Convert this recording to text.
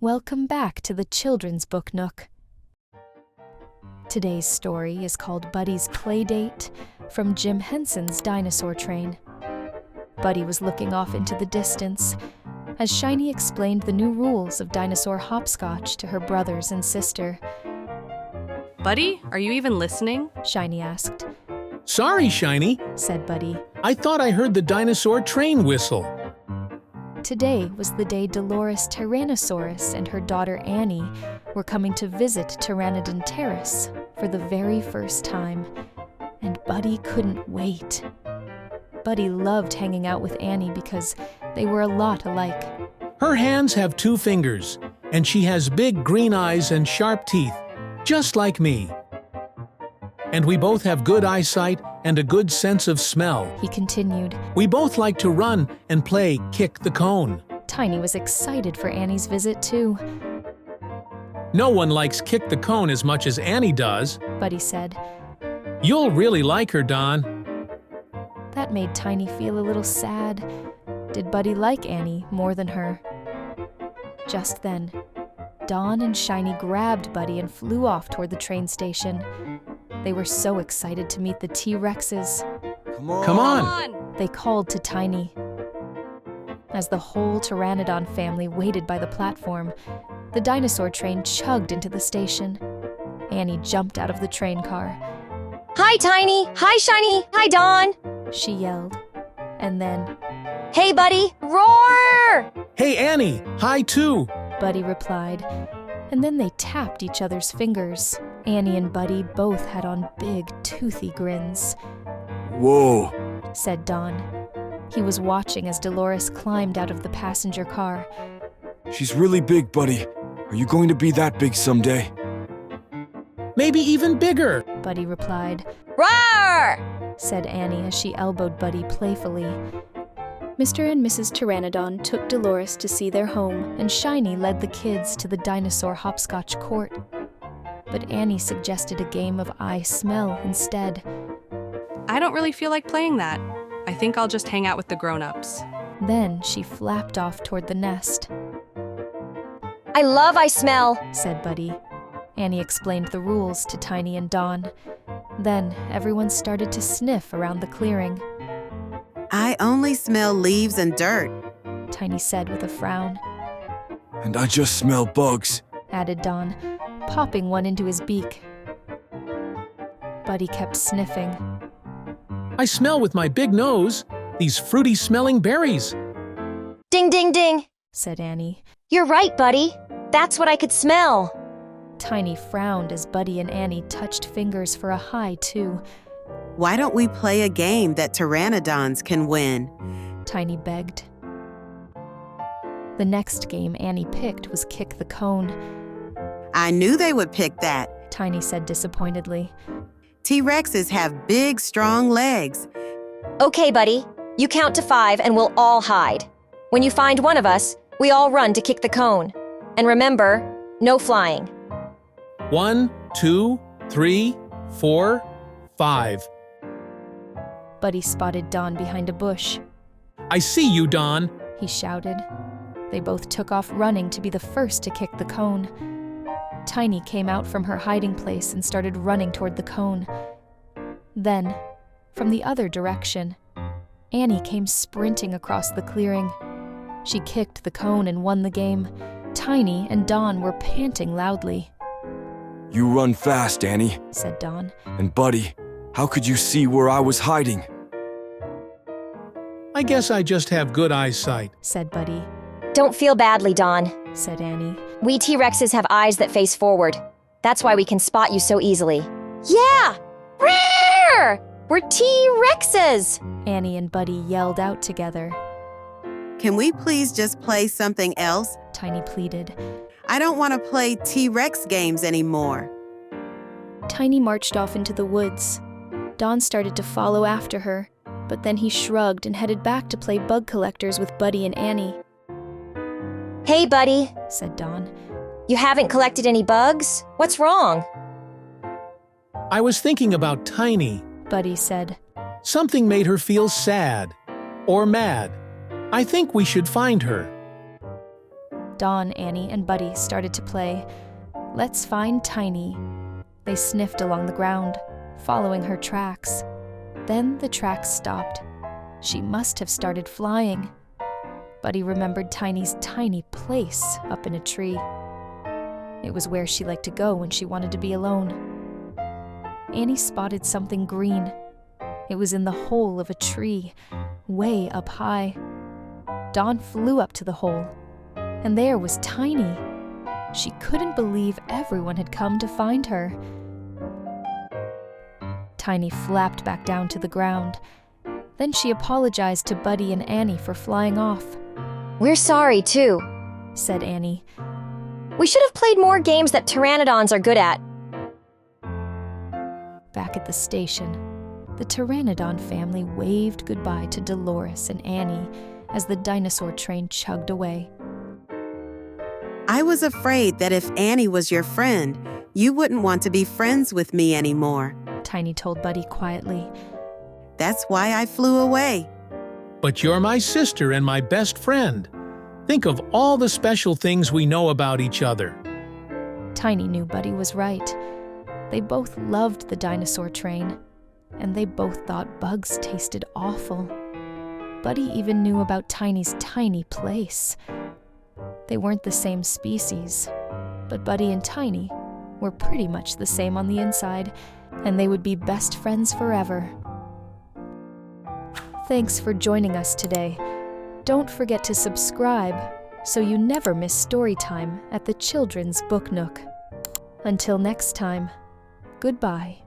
Welcome back to the Children's Book Nook. Today's story is called Buddy's Playdate from Jim Henson's Dinosaur Train. Buddy was looking off into the distance as Shiny explained the new rules of dinosaur hopscotch to her brothers and sister. Buddy, are you even listening? Shiny asked. Sorry, Shiny, said Buddy. I thought I heard the dinosaur train whistle. Today was the day Dolores Tyrannosaurus and her daughter Annie were coming to visit Pteranodon Terrace for the very first time, and Buddy couldn't wait. Buddy loved hanging out with Annie because they were a lot alike. Her hands have 2 fingers, and she has big green eyes and sharp teeth, just like me. And we both have good eyesight and a good sense of smell. He continued. We both like to run and play kick the cone. Tiny was excited for Annie's visit too. No one likes kick the cone as much as Annie does, Buddy said. You'll really like her, Don. That made Tiny feel a little sad. Did Buddy like Annie more than her? Just then, Dawn and Shiny grabbed Buddy and flew off toward the train station. They were so excited to meet the T-Rexes. Come on! They called to Tiny. As the whole Pteranodon family waited by the platform, the dinosaur train chugged into the station. Annie jumped out of the train car. Hi, Tiny! Hi, Shiny! Hi, Dawn! She yelled. And then, Hey, Buddy! Roar! Hey, Annie! Hi, too! Buddy replied. And then they tapped each other's fingers. Annie and Buddy both had on big, toothy grins. Whoa, said Don. He was watching as Dolores climbed out of the passenger car. she's really big, Buddy. Are you going to be that big someday? Maybe even bigger, Buddy replied. Roar! Said Annie as she elbowed Buddy playfully. Mr. and Mrs. Pteranodon took Dolores to see their home, and Shiny led the kids to the dinosaur hopscotch court. But Annie suggested a game of I Smell instead. I don't really feel like playing that. I think I'll just hang out with the grown-ups. Then she flapped off toward the nest. I love I smell! Said Buddy. Annie explained the rules to Tiny and Dawn. Then everyone started to sniff around the clearing. I only smell leaves and dirt, Tiny said with a frown. And I just smell bugs, added Dawn, popping one into his beak. Buddy kept sniffing. I smell with my big nose these fruity-smelling berries, Ding, ding, ding! said Annie. You're right, Buddy. That's what I could smell. Tiny frowned as Buddy and Annie touched fingers for a high, too. Why don't we play a game that pteranodons can win? Tiny begged. The next game Annie picked was Kick the Cone. I knew they would pick that. Tiny said disappointedly. T-Rexes have big, strong legs. Okay, Buddy. You count to 5 and we'll all hide. When you find one of us, we all run to kick the cone. And remember, no flying. 1, 2, 3, 4, 5. Buddy spotted Dawn behind a bush. I see you, Don. He shouted. They both took off running to be the first to kick the cone. Tiny came out from her hiding place and started running toward the cone. Then, from the other direction, Annie came sprinting across the clearing. She kicked the cone and won the game. Tiny and Dawn were panting loudly. You run fast, Annie. Said Dawn. And Buddy, how could you see where I was hiding? I guess I just have good eyesight, said Buddy. Don't feel badly, Dawn, said Annie. We T-Rexes have eyes that face forward. That's why we can spot you so easily. Yeah! Roar! We're T-Rexes! Annie and Buddy yelled out together. Can we please just play something else? Tiny pleaded. I don't want to play T-Rex games anymore. Tiny marched off into the woods. Dawn started to follow after her, but then he shrugged and headed back to play bug collectors with Buddy and Annie. Hey, Buddy, said Dawn. You haven't collected any bugs? What's wrong? I was thinking about Tiny. Buddy said. Something made her feel sad or mad. I think we should find her. Dawn, Annie, and Buddy started to play Let's Find Tiny. They sniffed along the ground, following her tracks. Then the tracks stopped. She must have started flying. Buddy remembered Tiny's tiny place up in a tree. It was where she liked to go when she wanted to be alone. Annie spotted something green. It was in the hole of a tree, way up high. Dawn flew up to the hole, and there was Tiny. She couldn't believe everyone had come to find her. Tiny flapped back down to the ground. Then she apologized to Buddy and Annie for flying off. We're sorry, too, said Annie. We should have played more games that pteranodons are good at. Back at the station, the pteranodon family waved goodbye to Dolores and Annie as the dinosaur train chugged away. I was afraid that if Annie was your friend, you wouldn't want to be friends with me anymore. Tiny told Buddy quietly. That's why I flew away. But you're my sister and my best friend. Think of all the special things we know about each other. Tiny knew Buddy was right. They both loved the dinosaur train, and they both thought bugs tasted awful. Buddy even knew about Tiny's tiny place. They weren't the same species, but Buddy and Tiny were pretty much the same on the inside, and they would be best friends forever. Thanks for joining us today. Don't forget to subscribe so you never miss Storytime at the Children's Book Nook. Until next time, goodbye.